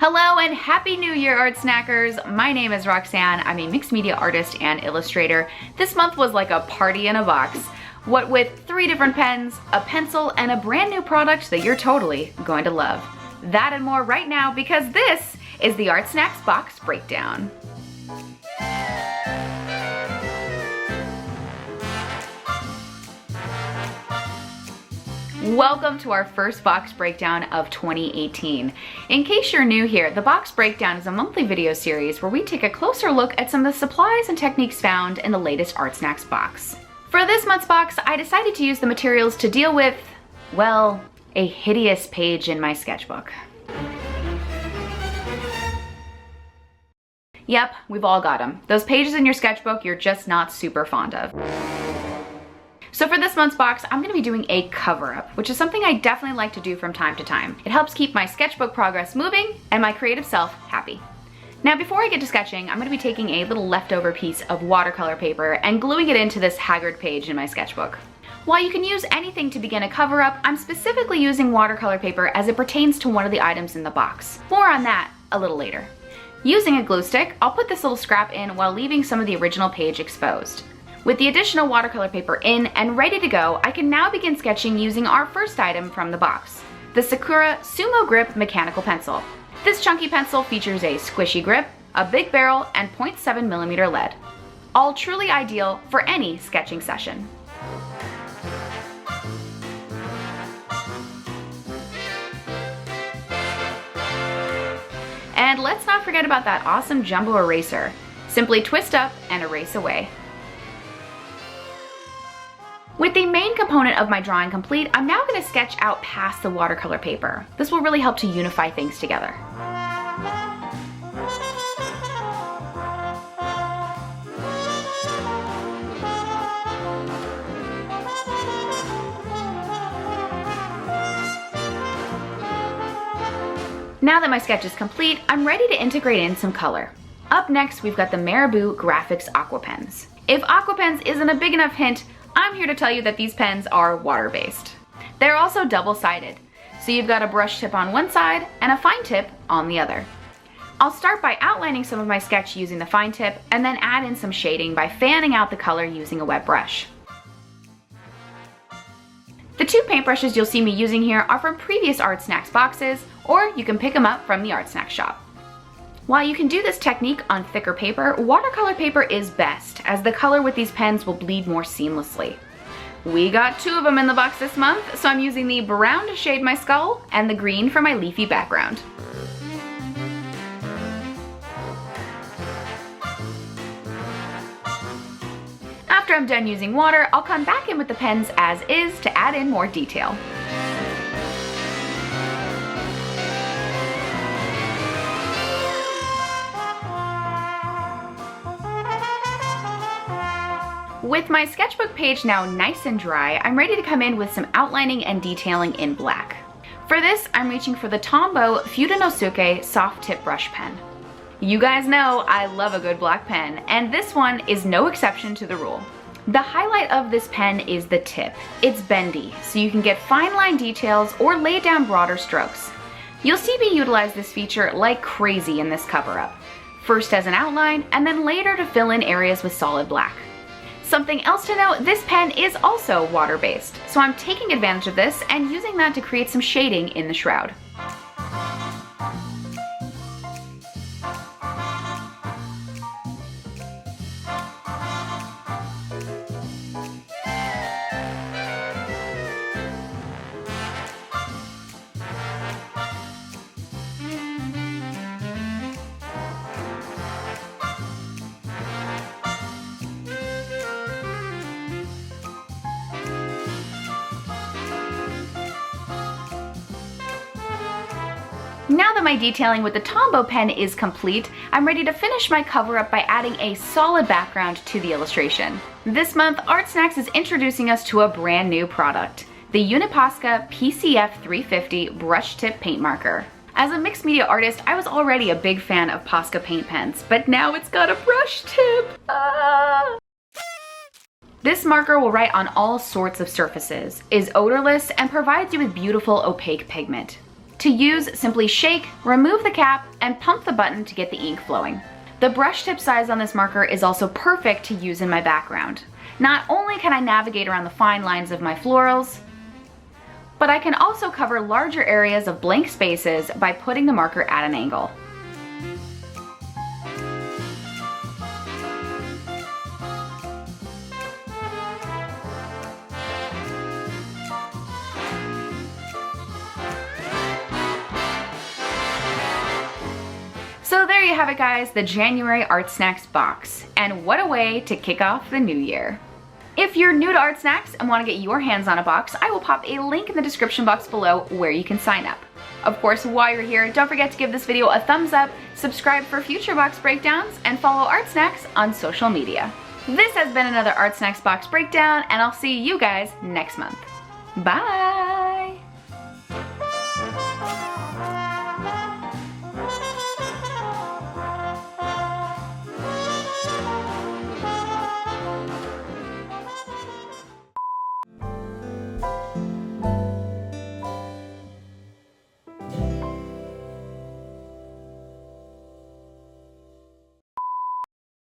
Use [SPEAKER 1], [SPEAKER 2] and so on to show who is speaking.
[SPEAKER 1] Hello and Happy New Year, Art Snackers! My name is Roxanne. I'm a mixed media artist and illustrator. This month was like a party in a box. What with 3 different pens, a pencil, and a brand new product that you're totally going to love. That and more right now because this is the ArtSnacks Box Breakdown. Welcome to our first box breakdown of 2018. In case you're new here, the box breakdown is a monthly video series where we take a closer look at some of the supplies and techniques found in the latest ArtSnacks box. For this month's box, I decided to use the materials to deal with, well, a hideous page in my sketchbook. Yep, we've all got them. Those pages in your sketchbook you're just not super fond of. So for this month's box, I'm gonna be doing a cover-up, which is something I definitely like to do from time to time. It helps keep my sketchbook progress moving and my creative self happy. Now before I get to sketching, I'm gonna be taking a little leftover piece of watercolor paper and gluing it into this haggard page in my sketchbook. While you can use anything to begin a cover-up, I'm specifically using watercolor paper as it pertains to one of the items in the box. More on that a little later. Using a glue stick, I'll put this little scrap in while leaving some of the original page exposed. With the additional watercolor paper in and ready to go, I can now begin sketching using our first item from the box, the Sakura Sumo Grip Mechanical Pencil. This chunky pencil features a squishy grip, a big barrel, and 0.7mm lead. All truly ideal for any sketching session. And let's not forget about that awesome jumbo eraser. Simply twist up and erase away. With the main component of my drawing complete, I'm now going to sketch out past the watercolor paper. This will really help to unify things together. Now that my sketch is complete, I'm ready to integrate in some color. Up next, we've got the Marabou Graphics Aqua pens. If Aqua pens isn't a big enough hint, I'm here to tell you that these pens are water-based. They're also double-sided, so you've got a brush tip on one side and a fine tip on the other. I'll start by outlining some of my sketch using the fine tip and then add in some shading by fanning out the color using a wet brush. The 2 paintbrushes you'll see me using here are from previous ArtSnacks boxes, or you can pick them up from the ArtSnacks shop. While you can do this technique on thicker paper, watercolor paper is best, as the color with these pens will bleed more seamlessly. We got 2 of them in the box this month, so I'm using the brown to shade my skull and the green for my leafy background. After I'm done using water, I'll come back in with the pens as is to add in more detail. With my sketchbook page now nice and dry, I'm ready to come in with some outlining and detailing in black. For this, I'm reaching for the Tombow Feud Inosuke soft tip brush pen. You guys know I love a good black pen, and this one is no exception to the rule. The highlight of this pen is the tip. It's bendy, so you can get fine line details or lay down broader strokes. You'll see me utilize this feature like crazy in this cover-up. First as an outline, and then later to fill in areas with solid black. Something else to note, this pen is also water-based, so I'm taking advantage of this and using that to create some shading in the shroud. Now that my detailing with the Tombow pen is complete, I'm ready to finish my cover-up by adding a solid background to the illustration. This month, ArtSnacks is introducing us to a brand new product, the Uniposca PCF 350 Brush Tip Paint Marker. As a mixed media artist, I was already a big fan of Posca paint pens, but now it's got a brush tip! This marker will write on all sorts of surfaces, is odorless, and provides you with beautiful opaque pigment. To use, simply shake, remove the cap, and pump the button to get the ink flowing. The brush tip size on this marker is also perfect to use in my background. Not only can I navigate around the fine lines of my florals, but I can also cover larger areas of blank spaces by putting the marker at an angle. So there you have it, guys, the January ArtSnacks box. And what a way to kick off the new year. If you're new to ArtSnacks and want to get your hands on a box, I will pop a link in the description box below where you can sign up. Of course, while you're here, don't forget to give this video a thumbs up, subscribe for future box breakdowns, and follow ArtSnacks on social media. This has been another ArtSnacks box breakdown, and I'll see you guys next month. Bye!